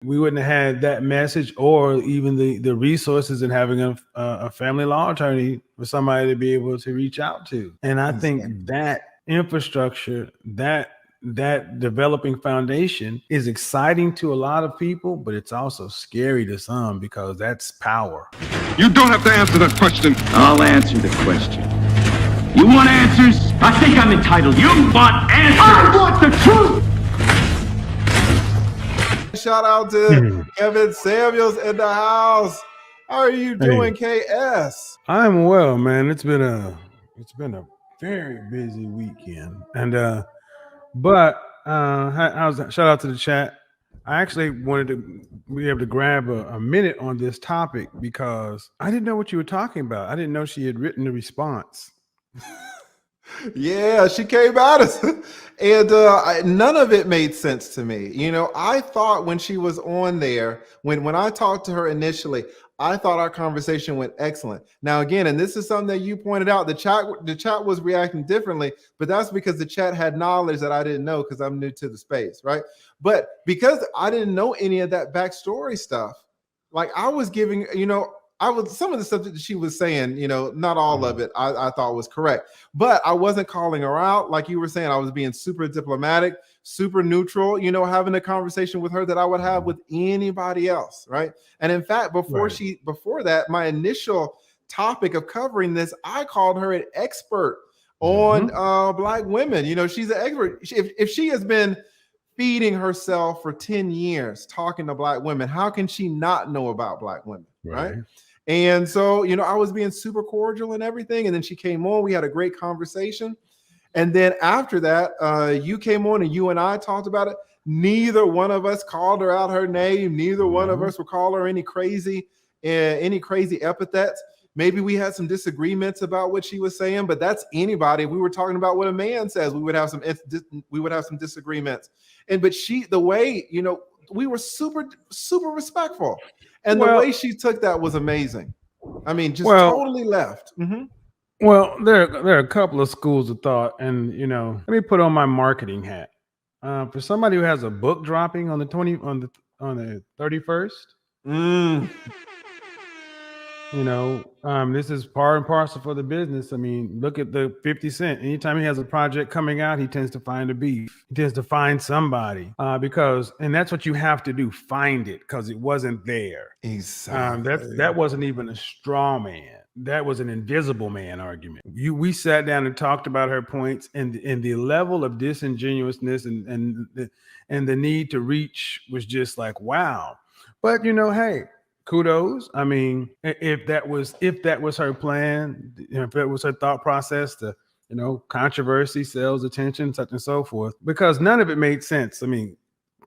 we wouldn't have had that message or even the resources in having a family law attorney for somebody to be able to reach out to. And I think that infrastructure, that developing foundation is exciting to a lot of people, but it's also scary to some because that's power. You don't have to answer that question. I'll answer the question. You want answers? I think I'm entitled. You want answers? I want the truth! Shout out to Kevin Samuels in the house. How are you doing, KS? I'm well, man. It's been a very busy weekend. And but shout out to the chat. I actually wanted to be able to grab a minute on this topic because I didn't know what you were talking about. I didn't know she had written the response. Yeah, she came at us, and none of it made sense to me. You know, I thought when she was on there, when I talked to her initially, I thought our conversation went excellent. Now, again, and this is something that you pointed out, the chat was reacting differently, but that's because the chat had knowledge that I didn't know because I'm new to the space, right? But because I didn't know any of that backstory stuff, like I was giving, some of the stuff that she was saying, not all of it I thought was correct, but I wasn't calling her out. Like you were saying, I was being super diplomatic, super neutral, having a conversation with her that I would have with anybody else. Right. And in fact, before that, my initial topic of covering this, I called her an expert on Black women. She's an expert. If she has been feeding herself for 10 years talking to Black women, how can she not know about Black women? Right. And so, I was being super cordial and everything. And then she came on, we had a great conversation. And then after that, you came on and you and I talked about it. Neither one of us called her out her name. Neither one of us would call her any crazy epithets. Maybe we had some disagreements about what she was saying, but that's anybody. If we were talking about what a man says, we would have some disagreements. But the way, we were super, super respectful. And the way she took that was amazing. I mean, just totally left. Well, there are a couple of schools of thought, and let me put on my marketing hat. For somebody who has a book dropping on the 31st, this is part and parcel for the business. I mean, look at the 50 Cent. Anytime he has a project coming out, he tends to find a beef. He tends to find somebody and that's what you have to do. Find it because it wasn't there. Exactly. That wasn't even a straw man. That was an invisible man argument. We sat down and talked about her points and the level of disingenuousness and the need to reach was just like, wow. But hey, kudos. I mean, if that was her plan, if that was her thought process to, controversy, sales, attention, such and so forth, because none of it made sense. I mean,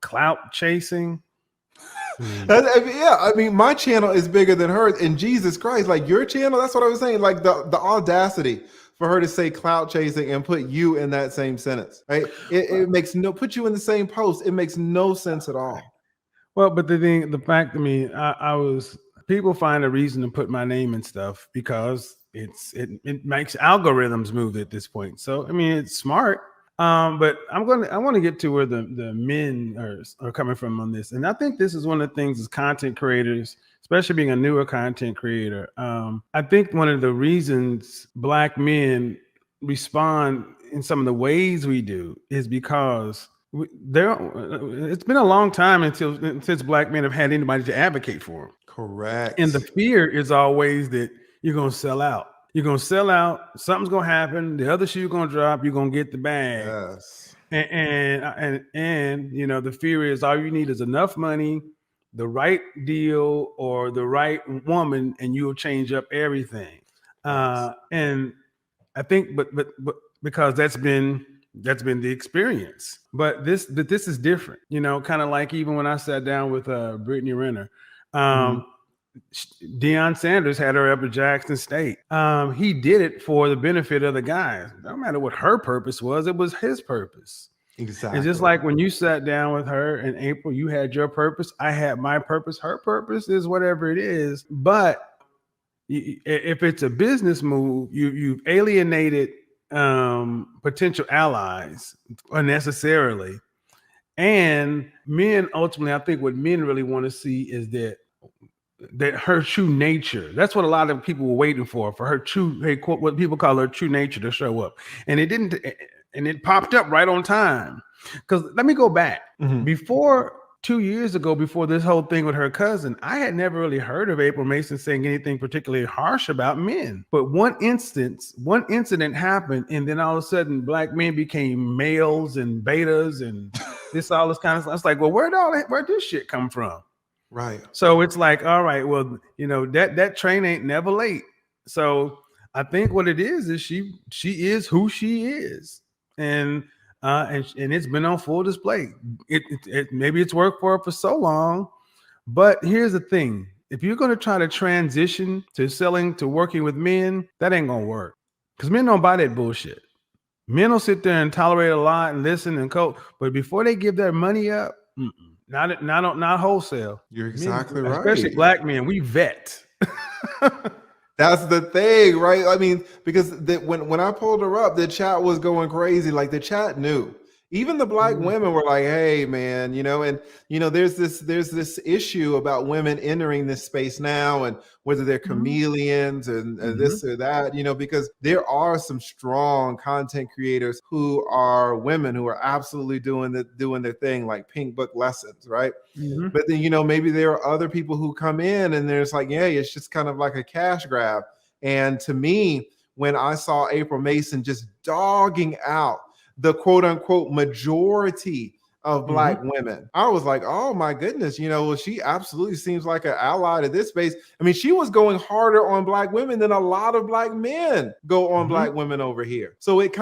clout chasing. I mean, my channel is bigger than hers. And Jesus Christ, like your channel, that's what I was saying. Like the audacity for her to say clout chasing and put you in that same sentence, right? It makes put you in the same post. It makes no sense at all. Well, but people find a reason to put my name and stuff because it makes algorithms move at this point. So, I mean, it's smart. But I want to get to where the men are coming from on this. And I think this is one of the things as content creators, especially being a newer content creator. I think one of the reasons Black men respond in some of the ways we do is because it's been a long time since Black men have had anybody to advocate for them. Correct. And the fear is always that you're going to sell out. You're going to sell out. Something's going to happen. The other shoe's going to drop. You're going to get the bag. Yes. And the fear is all you need is enough money, the right deal, or the right woman, and you'll change up everything. And I think, but because that's been the experience. But this is different. Kind of like even when I sat down with Brittany Renner. Deion Sanders had her up at Jackson State. He did it for the benefit of the guys. No matter what her purpose was, it was his purpose. Exactly. And just like when you sat down with her in April, you had your purpose. I had my purpose. Her purpose is whatever it is. But if it's a business move, you've alienated potential allies unnecessarily. And men ultimately, I think what men really want to see is that her true nature. That's what a lot of people were waiting for her true, what people call her true nature to show up. And it didn't, and it popped up right on time. Because let me go back. Before 2 years ago, before this whole thing with her cousin, I had never really heard of April Mason saying anything particularly harsh about men. But one incident happened, and then all of a sudden, black men became males and betas and all this kind of stuff. It's like, well, where'd this shit come from? Right. So it's like, all right, well, that train ain't never late. So I think what it is she is who she is, and it's been on full display. It maybe it's worked for her for so long, but here's the thing: if you're going to try to transition to working with men, that ain't gonna work, because men don't buy that bullshit. Men will sit there and tolerate a lot and listen and cope, but before they give their money up. Not wholesale. You're exactly men, right. Especially black men, we vet. That's the thing, right? I mean, because when I pulled her up, the chat was going crazy. Like the chat knew. Even the black women were like, "Hey, man, there's this issue about women entering this space now, and whether they're chameleons and this or that, because there are some strong content creators who are women who are absolutely doing their thing, like Pink Book Lessons, right? But then maybe there are other people who come in and there's like, yeah, it's just kind of like a cash grab. And to me, when I saw April Mason just dogging out the quote unquote majority of black women, I was like, oh my goodness, she absolutely seems like an ally to this space. I mean, she was going harder on black women than a lot of black men go on black women over here. So it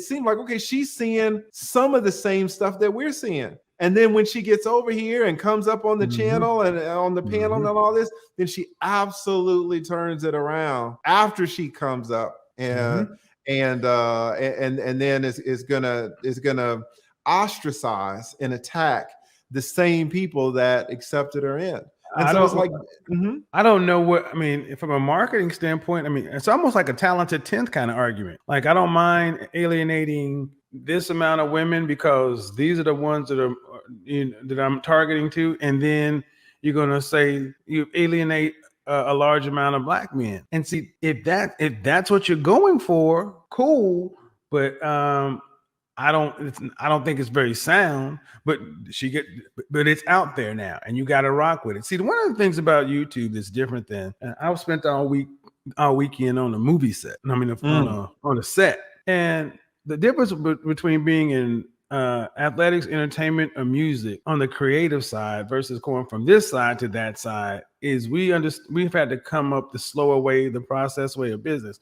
seemed like, okay, she's seeing some of the same stuff that we're seeing. And then when she gets over here and comes up on the channel and on the panel and all this, then she absolutely turns it around after she comes up and then is gonna ostracize and attack the same people that accepted her in. And so it's like, I don't know what, I mean, from a marketing standpoint, I mean, it's almost like a talented 10th kind of argument. Like, I don't mind alienating this amount of women because these are the ones that I'm targeting to. And then you're going to say you alienate a large amount of black men. And see, if that's what you're going for, cool. But I don't think it's very sound, but it's out there now, and you got to rock with it. See, one of the things about YouTube that's different than I spent all weekend on a movie set. I mean, on a set, and the difference between being in athletics, entertainment, or music on the creative side versus going from this side to that side is we've had to come up the slower way, the process way of business.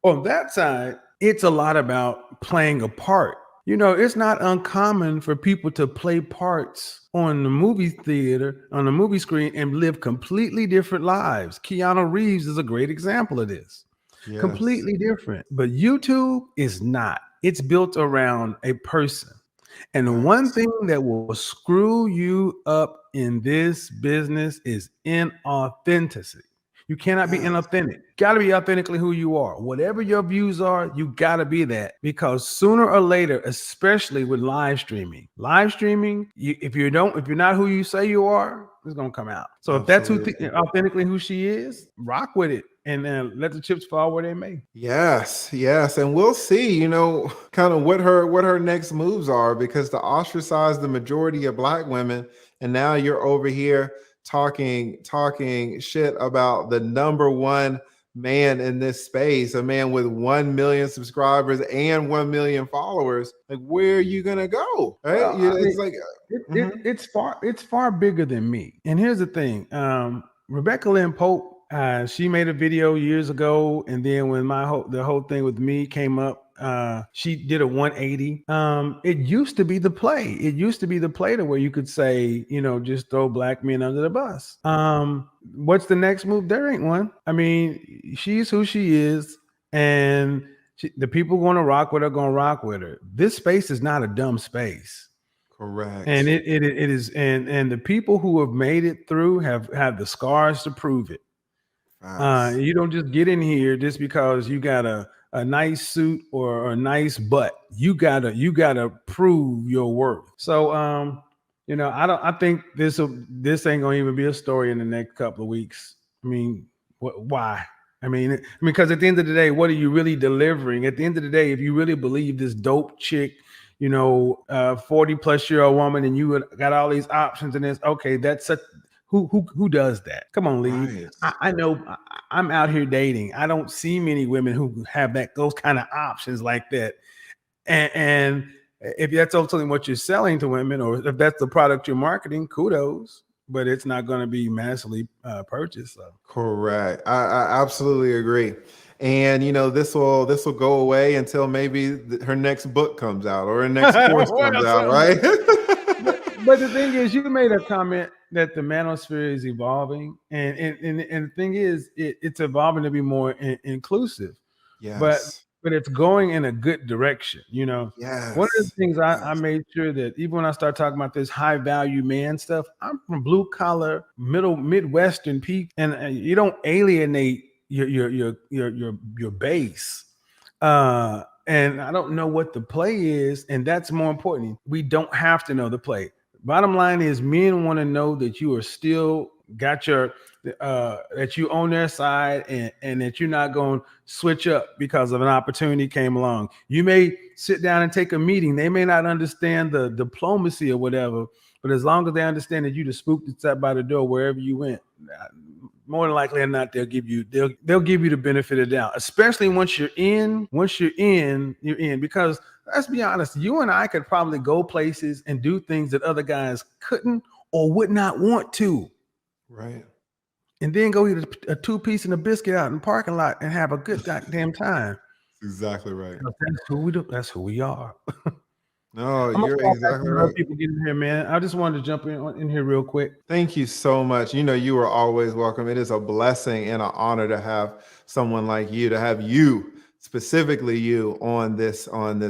On that side, it's a lot about playing a part. It's not uncommon for people to play parts on the movie theater, on the movie screen, and live completely different lives. Keanu Reeves is a great example of this. Yes. Completely different. But YouTube is not. It's built around a person. And the one thing that will screw you up in this business is inauthenticity. You cannot be inauthentic. Got to be authentically who you are. Whatever your views are, you got to be that, because sooner or later, especially with live streaming, if you're not who you say you are, it's gonna come out. So Absolutely. If that's authentically who she is, rock with it and let the chips fall where they may. Yes, and we'll see. Kind of what her next moves are, because to ostracize the majority of black women, and now you're over here talking shit about the number one man in this space, a man with 1 million subscribers and 1 million followers. Like, where are you gonna go? Right? Well, it's far bigger than me. And here's the thing: Rebecca Lynn Pope, she made a video years ago, and then when the whole thing with me came up, she did a 180. It used to be the play. It used to be the play to where you could say, just throw black men under the bus. What's the next move? There ain't one. I mean, she's who she is, and the people going to rock with her, going to rock with her. This space is not a dumb space. Correct. And it is, and the people who have made it through have the scars to prove it. You don't just get in here just because you got a a nice suit or a nice butt. You gotta prove your worth. So I think this ain't gonna even be a story in the next couple of weeks. I mean, why? I mean, because at the end of the day, what are you really delivering? At the end of the day, if you really believe this dope chick, 40-plus-year-old woman, and you got all these options, and it's okay, that's who does that? Come on, Lee. Right. I know I'm out here dating. I don't see many women who have those kind of options like that. And if that's ultimately what you're selling to women, or if that's the product you're marketing, kudos. But it's not going to be massively purchased. So. Correct. I absolutely agree. And this will go away until maybe her next book comes out or her next course comes out, right? But the thing is, you made a comment that the manosphere is evolving, and the thing is, it's evolving to be more inclusive. Yes. But it's going in a good direction. Yes. One of the things I made sure that even when I start talking about this high value man stuff, I'm from blue collar, Midwestern people, and you don't alienate your base. And I don't know what the play is, and that's more important. We don't have to know the play. Bottom line is, men want to know that you are still got your that you on their side, and that you're not going to switch up because of an opportunity came along. You may sit down and take a meeting. They may not understand the diplomacy or whatever, but as long as they understand that you just spooked and sat by the door wherever you went, more than likely or not, they'll give you the benefit of the doubt. Especially once you're in, you're in. Because let's be honest, you and I could probably go places and do things that other guys couldn't or would not want to. Right. And then go eat a 2-piece and a biscuit out in the parking lot and have a good goddamn time. Exactly right. That's who we do. That's who we are. No, you're exactly right. People get in here, man. I just wanted to jump in here real quick. Thank you so much. You are always welcome. It is a blessing and an honor to have someone like you, to have you, specifically you, on this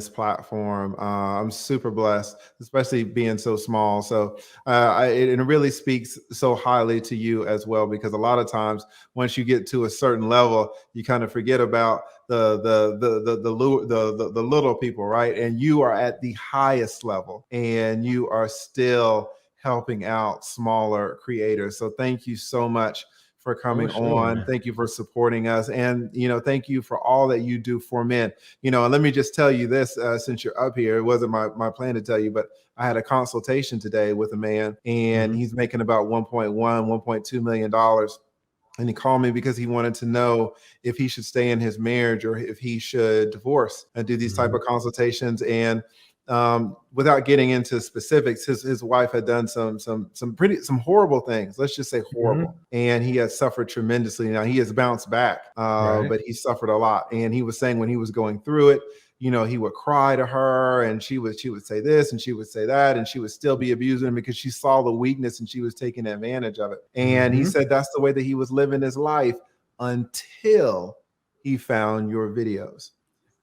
platform. I'm super blessed, especially being so small. So it really speaks so highly to you as well, because a lot of times once you get to a certain level, you kind of forget about the little people, right? And you are at the highest level, and you are still helping out smaller creators. So thank you so much for coming on. Man. Thank you for supporting us. And, thank you for all that you do for men. And let me just tell you this, since you're up here, it wasn't my plan to tell you, but I had a consultation today with a man, and he's making about $1.2 million. And he called me because he wanted to know if he should stay in his marriage or if he should divorce, and do these type of consultations. And without getting into specifics, his wife had done some horrible things. Let's just say horrible. And he has suffered tremendously. Now he has bounced back, but he suffered a lot. And he was saying when he was going through it, he would cry to her, and she would say this and she would say that, and she would still be abusing him because she saw the weakness and she was taking advantage of it. And he said that's the way that he was living his life until he found your videos.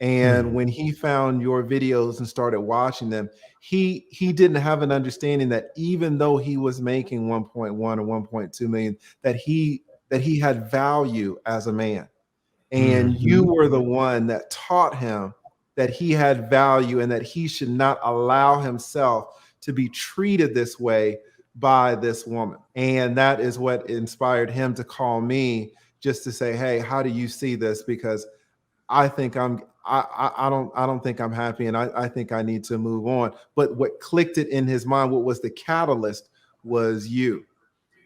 And when he found your videos and started watching them, he didn't have an understanding that even though he was making 1.1 or 1.2 million, that he had value as a man. And you were the one that taught him that he had value and that he should not allow himself to be treated this way by this woman. And that is what inspired him to call me, just to say, hey, how do you see this? Because I think I don't think I'm happy, and I think I need to move on. But what clicked it in his mind, what was the catalyst, was you.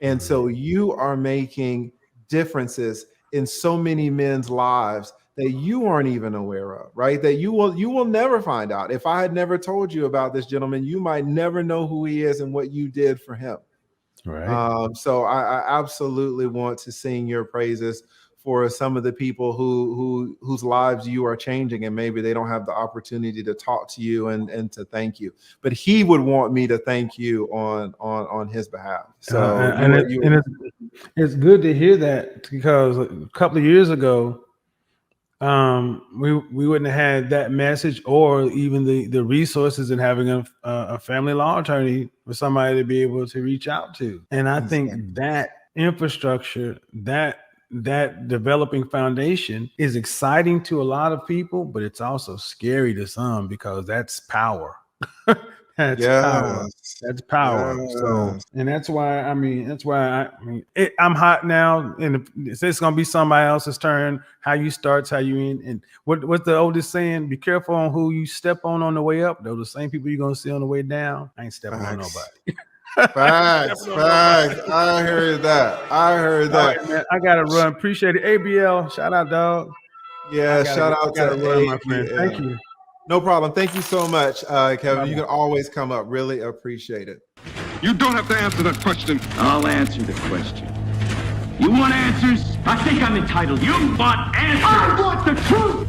And so you are making differences in so many men's lives that you aren't even aware of, right? That you will never find out. If I had never told you about this gentleman, you might never know who he is and what you did for him. Right. So I absolutely want to sing your praises for some of the people whose lives you are changing, and maybe they don't have the opportunity to talk to you and to thank you. But he would want me to thank you on his behalf. So it's good to hear that, because a couple of years ago, we wouldn't have had that message, or even the resources in having a family law attorney for somebody to be able to reach out to. And I think that infrastructure, that that developing foundation is exciting to a lot of people, but it's also scary to some because that's power. That's power. Yes. That's power. So, Yes. and that's why I'm hot now, and it's gonna be somebody else's turn. How you starts, how you end, and what's the oldest saying? Be careful on who you step on the way up. Those the same people you're gonna see on the way down. I ain't stepping on nobody. Facts. I heard that. All right, man. I gotta run. Appreciate it. ABL, shout out, dog. Yeah, shout out to gotta run, my friend. ABL. Thank you. No problem. Thank you so much, Kevin. Bye-bye. You can always come up. Really appreciate it. You don't have to answer that question. I'll answer the question. You want answers? I think I'm entitled. You want answers? I want the truth!